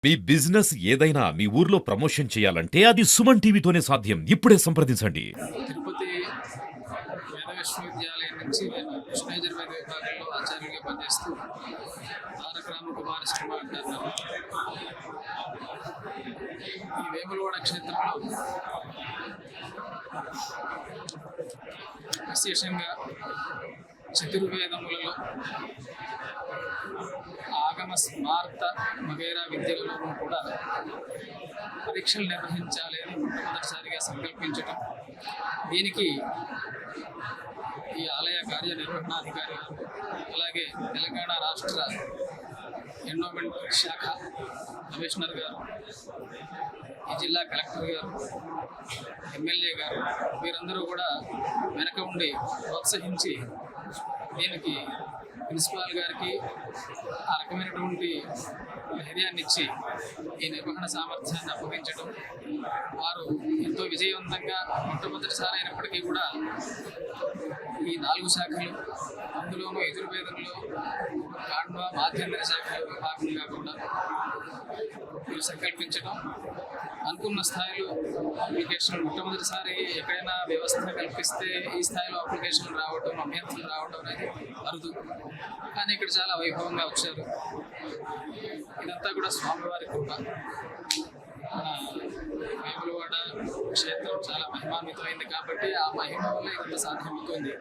మీ business ఏదైనా మీ ఊర్లో promotion చేయాలంటే అది సుమన్ టీవీతోనే సాధ్యం. ఇప్పుడే సంప్రదించండి. తిరుపతి వేద విశ్వవిద్యాలయం నుంచి నేను కృష్ణయజుర్వేద విభాగంలో ఆచార్యులుగా పనిచేస్తూ తారక రామకుమార శర్మ అంటారు. ఈ వేములవాడ క్షేత్రంలో విశేషంగా చతుర్వేదములలో ఆగమ స్మార్త వగైరా విద్యలలోనూ కూడా పరీక్షలు నిర్వహించాలి అని మొట్టమొదటిసారిగా సంకల్పించటం, దీనికి ఈ ఆలయ కార్యనిర్వహణాధికారి గారు, అలాగే తెలంగాణ రాష్ట్ర ఎండోమెంట్ శాఖ కమిషనర్ గారు, ఈ జిల్లా కలెక్టర్ గారు, ఎమ్మెల్యే గారు, వీరందరూ కూడా వెనక ఉండి ప్రోత్సహించి దీనికి ప్రిన్సిపాల్ గారికి ఆ రకమైనటువంటి ధైర్యాన్ని ఇచ్చి ఈ నిర్వహణ సామర్థ్యాన్ని అప్పగించడం, వారు ఎంతో విజయవంతంగా మొట్టమొదటిసారి అయినప్పటికీ కూడా ఈ 4 శాఖలు, అందులోనూ యజుర్వేదంలో కాండ్వ మాధ్యంతర శాఖల విభాగం కాకుండా వీరు సంకల్పించడం, అనుకున్న స్థాయిలో అప్లికేషన్ మొట్టమొదటిసారి ఎక్కడైనా వ్యవస్థ కల్పిస్తే ఈ స్థాయిలో అప్లికేషన్లు రావడం, అభ్యర్థులు రావడం అనేది అరుదు. కానీ ఇక్కడ చాలా వైభవంగా వచ్చారు. ఇదంతా కూడా స్వామివారి కృప. మన వేములవాడ క్షేత్రం చాలా మహిమాన్వితమైంది కాబట్టి ఆ మహిమ వల్ల ఇదంతా సాధ్యమవుతుంది.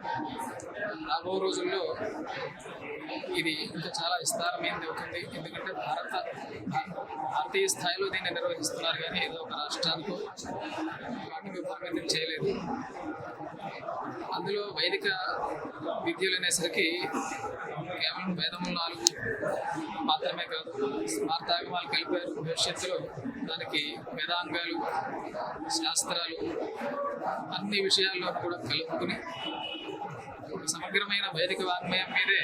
రాబో రోజుల్లో ఇది ఇంకా చాలా విస్తారమైనది అవుతుంది. ఎందుకంటే భారతీయ స్థాయిలో దీన్ని నిర్వహిస్తున్నారు, కానీ ఏదో ఒక రాష్ట్రానికి వాటి విభాగం చేయలేదు. అందులో వైదిక విద్యలు అనేసరికి కేవలం వేదములు 4 మాత్రమే కాదు, స్మార్తాగమాలు కలిపారు. భవిష్యత్తులో దానికి వేదాంగాలు, శాస్త్రాలు, అన్ని విషయాల్లో కూడా కలుపుకుని సమగ్రమైన వైదిక వాంగ్మయం మీదే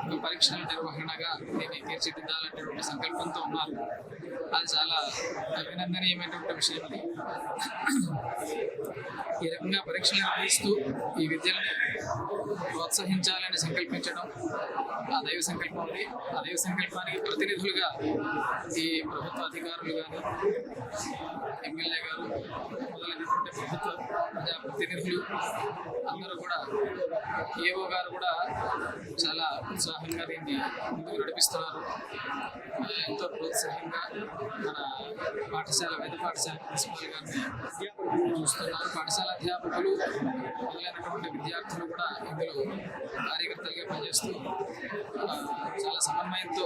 ఒక పరీక్షల నిర్వహణగా దీన్ని తీర్చిదిద్దాలనేటువంటి సంకల్పంతో ఉన్నారు. అది చాలా అభినందనీయమైనటువంటి విషయం. అది ఈ రకంగా పరీక్షలు నిర్వహిస్తూ ఈ విద్యల్ని ప్రోత్సహించాలని సంకల్పించడం ఆ దైవ సంకల్పం ఉంది. ఆ దైవ సంకల్పానికి ప్రతినిధులుగా ఈ ప్రభుత్వ అధికారులు కానీ, ఎమ్మెల్యే గారు మొదలైనటువంటి ప్రభుత్వ ప్రజాప్రతినిధులు అందరూ కూడా, ఏఓ గారు కూడా చాలా ఉత్సాహంగా దీన్ని ముందుకు నడిపిస్తున్నారు. ఎంతో ప్రోత్సాహంగా మన పాఠశాల వేద పాఠశాల ప్రిన్సిపల్ గారిని చూస్తున్నారు. పాఠశాల అధ్యాపకులు మొదలైనటువంటి విద్యార్థులు కూడా ఇందులో కార్యకర్తలుగా పనిచేస్తూ చాలా సమన్వయంతో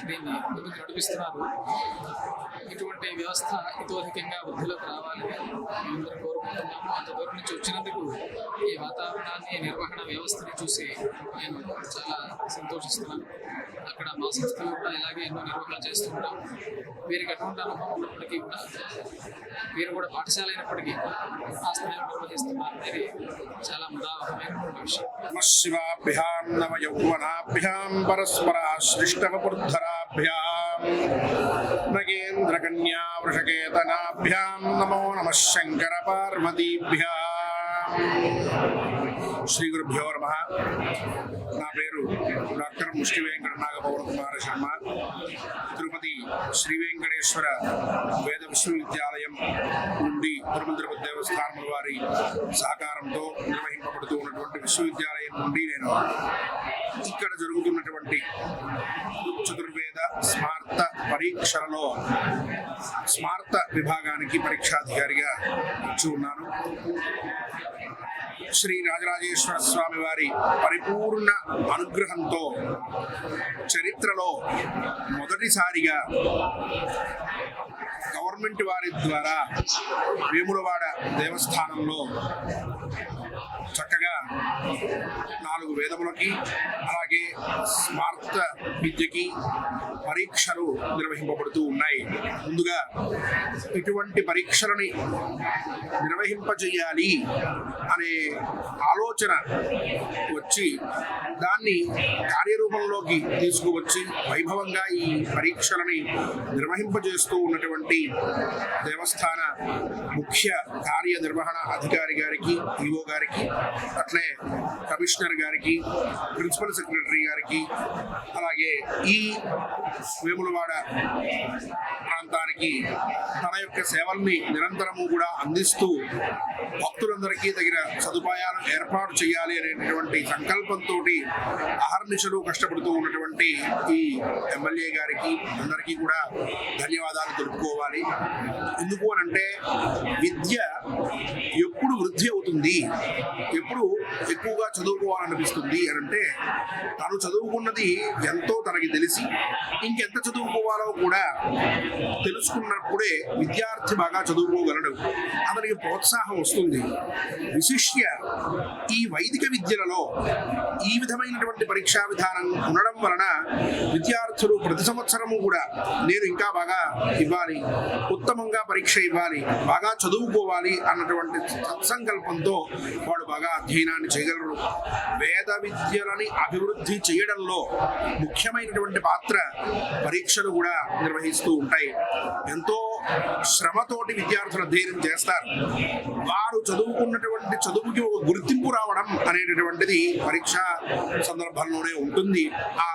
దీన్ని ముందుకు నడిపిస్తున్నారు. ఇటువంటి వ్యవస్థ ఇతోధికంగా వృద్ధిలోకి రావాలని మేమందరం కోరుకుంటున్నాము. అంత దూరం నుంచి వచ్చినందుకు ఈ వాతావరణాన్ని, నిర్వహణ వ్యవస్థని చూసి నేను చాలా సంతోషిస్తున్నాను. అక్కడ మా సంస్థలు కూడా ఇలాగే ఎన్నో నిర్వహణ చేస్తుంటాం. వీరికి అటువంటి అనుభవం ఉన్నప్పటికీ కూడా వీరు కూడా పాఠశాల అయినప్పటికీ ఆ స్థాయిలో నిర్వహిస్తున్నారు అనేది చాలా ముదావహమైనటువంటి విషయం. శివాభ్యాం నవ యౌవనాభ్యాం పరస్పరాశ్లిష్టవపుర్ధరాభ్యాం నగేంద్ర కన్యా వృషకేతనాభ్యాం నమో నమః శంకర పార్వతీభ్యాం. శ్రీ గురుభ్యో నమః. నా పేరు డాక్టర్ ముష్టి వెంకట నాగపవన్ కుమార శర్మ. తిరుపతి శ్రీ వెంకటేశ్వర వేద విశ్వవిద్యాలయం నుండి తిరుపతి దేవస్థానం వారి సహకారంతో నిర్వహింపబడుతూ ఉన్నటువంటి విశ్వవిద్యాలయం నుండి నేను ఇక్కడ జరుగుతున్నటువంటి చతుర్వేద స్మార్త పరీక్షలలో స్మార్త విభాగానికి పరీక్షాధికారిగా ఇచ్చి ఉన్నాను. శ్రీ రాజరాజేశ్వర స్వామి వారి పరిపూర్ణ అనుగ్రహంతో చరిత్రలో మొదటిసారిగా గవర్నమెంట్ వారి ద్వారా వేములవాడ దేవస్థానంలో చక్కగా 4 వేదములకి అలాగే స్మార్త విద్యకి పరీక్షలు నిర్వహింపబడుతూ ఉన్నాయి. ముందుగా ఇటువంటి పరీక్షలని నిర్వహింపజేయాలి అనే ఆలోచన వచ్చి దాన్ని కార్యరూపంలోకి తీసుకువచ్చి వైభవంగా ఈ పరీక్షలని నిర్వహింపజేస్తూ ఉన్నటువంటి దేవస్థాన ముఖ్య కార్యనిర్వహణ అధికారి గారికి, ఈవో గారికి, అట్లే కమిషనర్ గారికి, ప్రిన్సిపల్ సెక్రటరీ గారికి, అలాగే ఈ వేములవాడ ప్రాంతానికి తన యొక్క సేవల్ని నిరంతరము కూడా అందిస్తూ భక్తులందరికీ తగిన సదుపాయాలు ఏర్పాటు చేయాలి అనేటటువంటి సంకల్పంతో అహర్నిశలు కష్టపడుతూ ఉన్నటువంటి ఈ ఎమ్మెల్యే గారికి అందరికీ కూడా ధన్యవాదాలు తెలుపుకోవాలి. ఎందుకు అనంటే విద్య ఎప్పుడు వృద్ధి అవుతుంది, ఎప్పుడు ఎక్కువగా చదువుకోవాలనిపిస్తుంది అనంటే తను చదువుకున్నది ఎంతో తనకి తెలిసి ఇంకెంత చదువుకోవాలో కూడా తెలుసుకున్నప్పుడే విద్యార్థి బాగా చదువుకోగలడు, అతనికి ప్రోత్సాహం వస్తుంది. విశిష్య ఈ వైదిక విద్యలలో ఈ విధమైనటువంటి పరీక్షా విధానం ఉండడం వలన విద్యార్థులు ప్రతి సంవత్సరము కూడా నేను ఇంకా బాగా ఇవ్వాలి, ఉత్తమంగా పరీక్ష ఇవ్వాలి, బాగా చదువుకోవాలి అన్నటువంటి సత్సంకల్పంతో వాడు బాగా అధ్యయనాన్ని చేయగలరు. వేద విద్యలని అభివృద్ధి చేయడంలో ముఖ్యమైనటువంటి పాత్ర పరీక్షలు కూడా నిర్వహిస్తూ ఉంటాయి. ఎంతో శ్రమతోటి విద్యార్థులు అధ్యయనం చేస్తారు. వారు చదువుకున్నటువంటి చదువుకి ఒక గుర్తింపు రావడం అనేటటువంటిది పరీక్షా సందర్భంలోనే ఉంటుంది. ఆ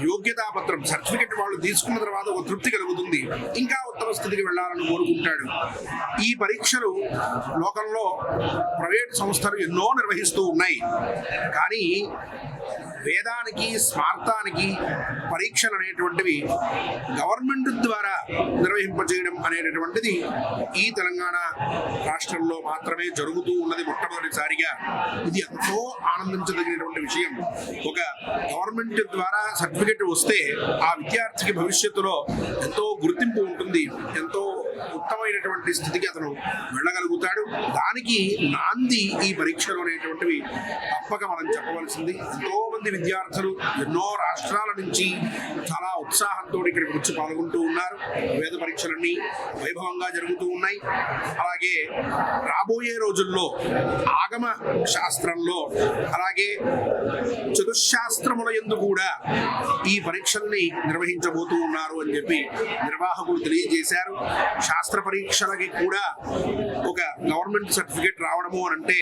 యోగ్యతా పత్రం సర్టిఫికెట్ వాళ్ళు తీసుకున్న తర్వాత ఒక తృప్తి కలుగుతుంది, ఇంకా ఉత్తమ స్థితికి వెళ్ళాలని కోరుకుంటాడు. ఈ పరీక్షలు లోకంలో ప్రైవేట్ సంస్థలు ఎన్నో నిర్వహిస్తూ ఉన్నాయి. కానీ వేదానికి, స్మార్తానికి పరీక్షలు అనేటువంటివి గవర్నమెంట్ ద్వారా నిర్వహింపజేయడం అనేటటువంటిది ఈ తెలంగాణ రాష్ట్రంలో మాత్రమే జరుగుతూ ఉన్నది మొట్టమొదటిసారిగా. ఇది ఎంతో ఆనందించదగినటువంటి విషయం. ఒక గవర్నమెంట్ ద్వారా సర్టిఫికెట్ వస్తే ఆ విద్యార్థికి భవిష్యత్తులో ఎంతో గుర్తింపు ఉంటుంది, ఎంతో ఉత్తమమైనటువంటి స్థితికి అతను వెళ్ళగలుగుతాడు. దానికి నాంది ఈ పరీక్షలు అనేటువంటివి తప్పక మనం చెప్పవలసింది. ఎంతో మంది విద్యార్థులు ఎన్నో రాష్ట్రాల నుంచి చాలా ఉత్సాహంతో ఇక్కడికి వచ్చి పాల్గొంటూ ఉన్నారు. వేద పరీక్షలన్నీ వైభవంగా జరుగుతూ ఉన్నాయి. అలాగే రాబోయే రోజుల్లో ఆగమ శాస్త్రంలో, అలాగే చతుశాస్త్రముల యందు కూడా ఈ పరీక్షల్ని నిర్వహించబోతూ ఉన్నారు అని చెప్పి నిర్వాహకులు తెలియజేశారు. శాస్త్ర పరీక్షలకి కూడా ఒక గవర్నమెంట్ సర్టిఫికేట్ రావడము అని అంటే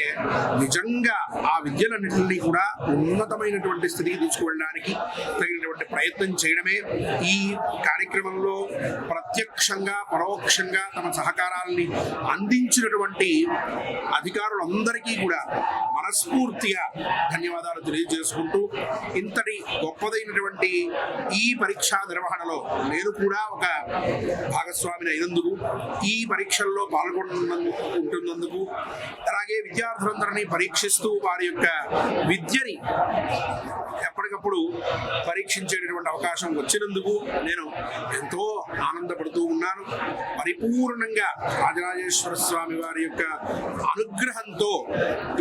నిజంగా ఆ విద్యలన్నింటినీ కూడా ఉన్నతమైనటువంటి స్థితికి తీసుకువెళ్ళడానికి తగినటువంటి ప్రయత్నం చేయడమే. ఈ కార్యక్రమంలో ప్రత్యక్షంగా పరోక్షంగా తమ సహకారాలని అందించినటువంటి అధికారులందరికీ కూడా మనస్ఫూర్తిగా ధన్యవాదాలు తెలియజేసుకుంటూ, ఇంతటి గొప్పదైనటువంటి ఈ పరీక్షా నిర్వహణలో నేను కూడా ఒక భాగస్వామిని అయినందుకు, ఈ పరీక్షల్లో పాల్గొంటున్నందుకు, అలాగే విద్యార్థులందరినీ పరీక్షిస్తూ వారి యొక్క విద్యని ఎప్పటికప్పుడు పరీక్షించేటటువంటి అవకాశం వచ్చినందుకు నేను ఎంతో ఆనందపడుతూ ఉన్నాను. పరిపూర్ణంగా రాజరాజేశ్వర స్వామి వారి యొక్క అనుగ్రహంతో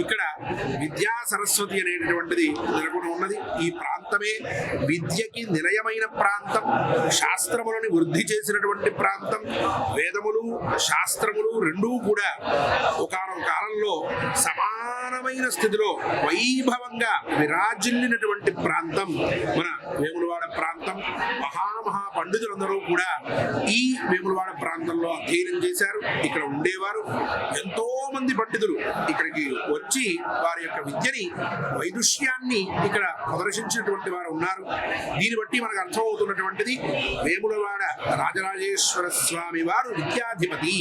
ఇక్కడ విద్యా సరస్వతి అనేటటువంటిది నెలకొని ఉన్నది. ఈ ప్రాంతమే విద్యకి నిలయమైన ప్రాంతం, శాస్త్రములని వృద్ధి చేసినటువంటి ప్రాంతం. వేదములు, శాస్త్రములు రెండూ కూడా ఒకానొక కాలంలో సమానమైన స్థితిలో వైభవంగా విరాజిల్లినటువంటి ప్రాంతం మన వేములవాడ ప్రాంతం. మహా పండితులందరూ కూడా ఈ వేములవాడ ప్రాంతంలో అధ్యయనం చేశారు, ఇక్కడ ఉండేవారు. ఎంతో మంది పండితులు ఇక్కడికి వచ్చి వారి యొక్క విద్యని, వైదుష్యాన్ని ఇక్కడ ప్రదర్శించినటువంటి వారు ఉన్నారు. దీన్ని బట్టి మనకు అర్థమవుతున్నటువంటిది వేములవాడ రాజరాజేశ్వర స్వామి వారు విద్యాధిపతి,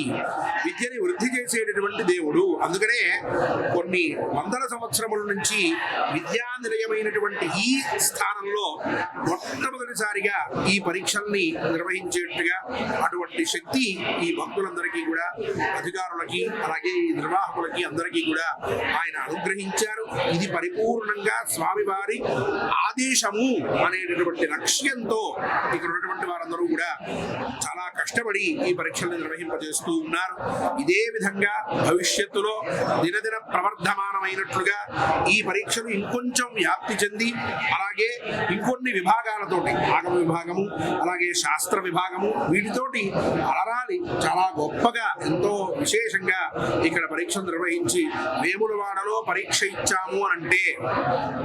విద్యని వృద్ధి చేసేటటువంటి దేవుడు. అందుకనే కొన్ని వందల సంవత్సరముల నుంచి విద్యా నిలయమైనటువంటి ఈ స్థానంలో మొట్టమొదటిసారిగా ఈ పరీక్షల్ని నిర్వహించేట్టుగా అటువంటి శక్తి ఈ భక్తులందరికీ కూడా, అధికారులకి, అలాగే ఈ నిర్వాహకులకి అందరికీ కూడా ఆయన అనుగ్రహించారు. ఇది పరిపూర్ణంగా స్వామివారి ఆదేశము అనేటటువంటి లక్ష్యంతో ఇక్కడ ఉన్నటువంటి వారందరూ కూడా చాలా కష్టపడి ఈ పరీక్షల్ని నిర్వహింపజేస్తూ ఉన్నారు. ఇదే విధంగా భవిష్యత్తులో దినదిన ప్రవర్ధమానమైనట్లుగా ఈ పరీక్షలు ఇంకొంచెం వ్యాప్తి చెంది, అలాగే ఇంకొన్ని విభాగాలతోటి, ఆగమ విభాగము, అలాగే శాస్త్ర విభాగము, వీటితోటి అలరాలి చాలా గొప్పగా, ఎంతో విశేషంగా ఇక్కడ పరీక్షలు నిర్వహించి వేములవాడలో పరీక్ష ఇచ్చాము అంటే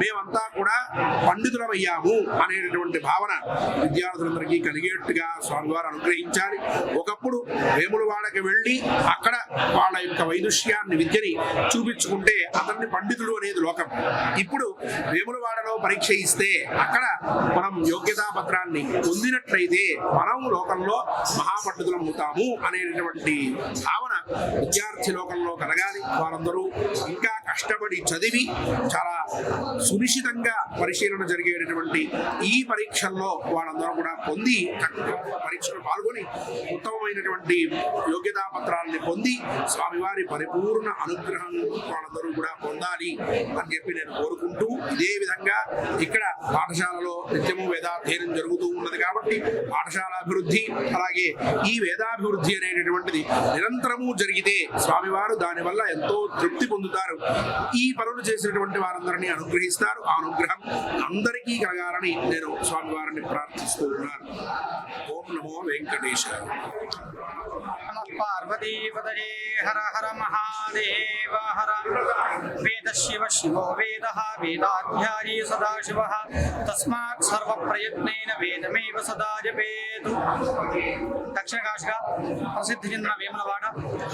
మేమంతా కూడా పండితులమయ్యాము అనేటటువంటి భావన విద్యార్థులందరికీ కలిగేట్టుగా స్వామివారు అనుగ్రహించాలి. ఒకప్పుడు వేములవాడకి వెళ్ళి అక్కడ వాళ్ళ యొక్క వైదుష్యాన్ని, విద్యని చూపించుకుంటే అతన్ని పండితుడు అనేది లోకం. ఇప్పుడు వేములవాడలో పరీక్ష ఇస్తే అక్కడ మనం యోగ్యతా పత్రాన్ని పొందినట్లయితే మనం లోకంలో మహాపండితులం అవుతాము అనేటటువంటి భావన విద్యార్థి లోకంలో కలగాలి. వారందరూ ఇంకా కష్టపడి చదివి చాలా సునిశ్చితంగా పరిశీలన జరిగేటటువంటి ఈ పరీక్షల్లో వాళ్ళందరూ కూడా పొంది పరీక్షలు పాల్గొని ఉత్తమమైనటువంటి యోగ్యతా పత్రాలని పొంది స్వామివారి పరిపూర్ణ అనుగ్రహం వాళ్ళందరూ కూడా పొందాలి అని చెప్పి నేను కోరుకుంటూ, ఇదే విధంగా ఇక్కడ పాఠశాలలో నిత్యము వేదాధ్యయనం జరుగుతూ ఉన్నది కాబట్టి పాఠశాలాభివృద్ధి అలాగే ఈ వేదాభివృద్ధి అనేటటువంటిది నిరంతరము జరిగితే స్వామివారు దానివల్ల ఎంతో తృప్తి పొందుతారు. ఈ పనులు చేసినటువంటి వారందరినీ అనుగ్రహిస్తారు. ఆ అనుగ్రహం అందరికీ కలగాలని నేను స్వామివారిని ప్రార్థిస్తూ ఉన్నాను. ఓం నమో వెంకటేశాయ. పార్వతీపదయే హర హర మహాదేవ హర. వేద శివ శివో వేద వేదాధ్యాయీ సదాశివ తస్మాత్ సర్వ ప్రయత్నేన వేదమేవ సదా జపేతు. దక్షిణ కాశిగా ప్రసిద్ధి చెందిన వేములవాడ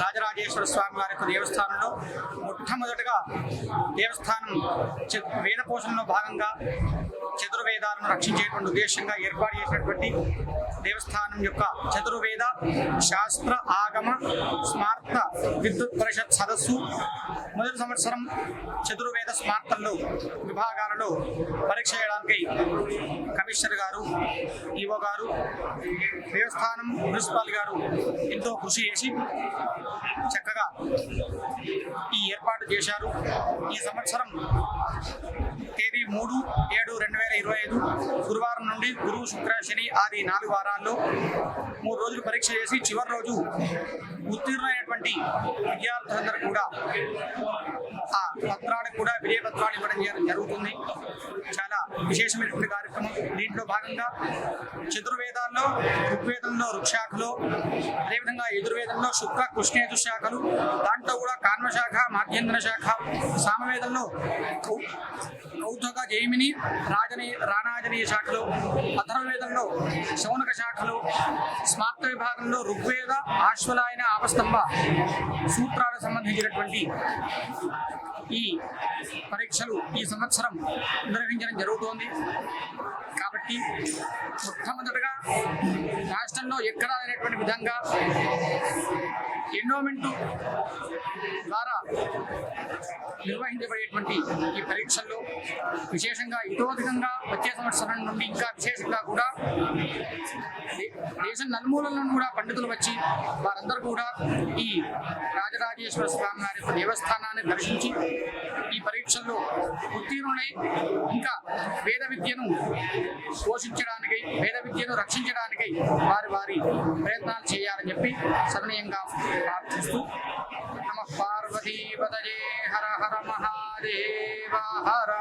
రాజరాజేశ్వర స్వామి వారి యొక్క దేవస్థానంలో మొట్టమొదటిగా దేవస్థానం వేద పోషణలో భాగంగా చతుర్వేదాలను రక్షించేటువంటి ఉద్దేశంగా ఏర్పాటు చేసినటువంటి దేవస్థానం యొక్క చతుర్వేద శాస్త్ర ఆగమ స్మార్త విద్యుత్ పరిషత్ సదస్సు మొదటి సంవత్సరం చతుర్వేద స్మార్తల్లో విభాగాలలో పరీక్ష చేయడానికి కమిషనర్ గారు, ఈవో గారు, దేవస్థానం మున్సిపాల్ గారు ఎంతో కృషి చేసి చక్కగా ఈ ఏర్పాటు చేశారు. ఈ సంవత్సరం తేదీ 3/7/2025 గురువారం నుండి గురు శుక్ర శని ఆది 4 వారాల్లో 3 రోజులు పరీక్ష చేసి చివరి రోజు ఉత్తీర్ణమైనటువంటి విద్యార్థులందరూ కూడా ఆ పత్రాలకు కూడా విజయ పత్రాలు ఇవ్వడం జరుగుతుంది. చాలా విశేషమైనటువంటి కార్యక్రమం. దీంట్లో భాగంగా చతుర్వేదాల్లో ఋగ్వేదంలో ఋక్షాఖలు, అదేవిధంగా యజుర్వేదంలో శుక్ర కృష్ణేజు శాఖలు, దాంట్లో కూడా కాన్మశాఖ మాధ్యంధ్ర శాఖ, సామవేదంలో కౌతుక జైమిని రాణాజనీయ శాఖలు, అథర్వవేదంలో శౌనక శాఖలు, స్మార్త విభాగంలో ఋగ్వేద ఆశ్వలాయన ఆపస్తంభ సూత్రాలకు సంబంధించినటువంటి ఈ పరీక్షలు ఈ సంవత్సరం నిర్వహించడం జరుగుతోంది. కాబట్టి మొట్టమొదటిగా రాష్ట్రంలో ఎక్కడా లేనటువంటి విధంగా ఎండోమెంట్ ద్వారా నిర్వహించబడేటువంటి ఈ పరీక్షల్లో విశేషంగా ఇతోధికంగా వచ్చే సంవత్సరం నుండి ఇంకా విశేషంగా కూడా దేశం నలుమూలల నుండి కూడా పండితులు వచ్చి వారందరూ కూడా ఈ రాజరాజేశ్వర స్వామి వారి యొక్క దేవస్థానాన్ని దర్శించి ఈ పరీక్షల్లో ఉత్తీర్ణులై ఇంకా వేద విద్యను పోషించడానికి, వేద విద్యను రక్షించడానికి వారి ప్రయత్నాలు చేయాలని చెప్పి సవినయంగా ప్రార్థిస్తూ నమః పార్వతీపతయే హర హర మహాదేవ హర.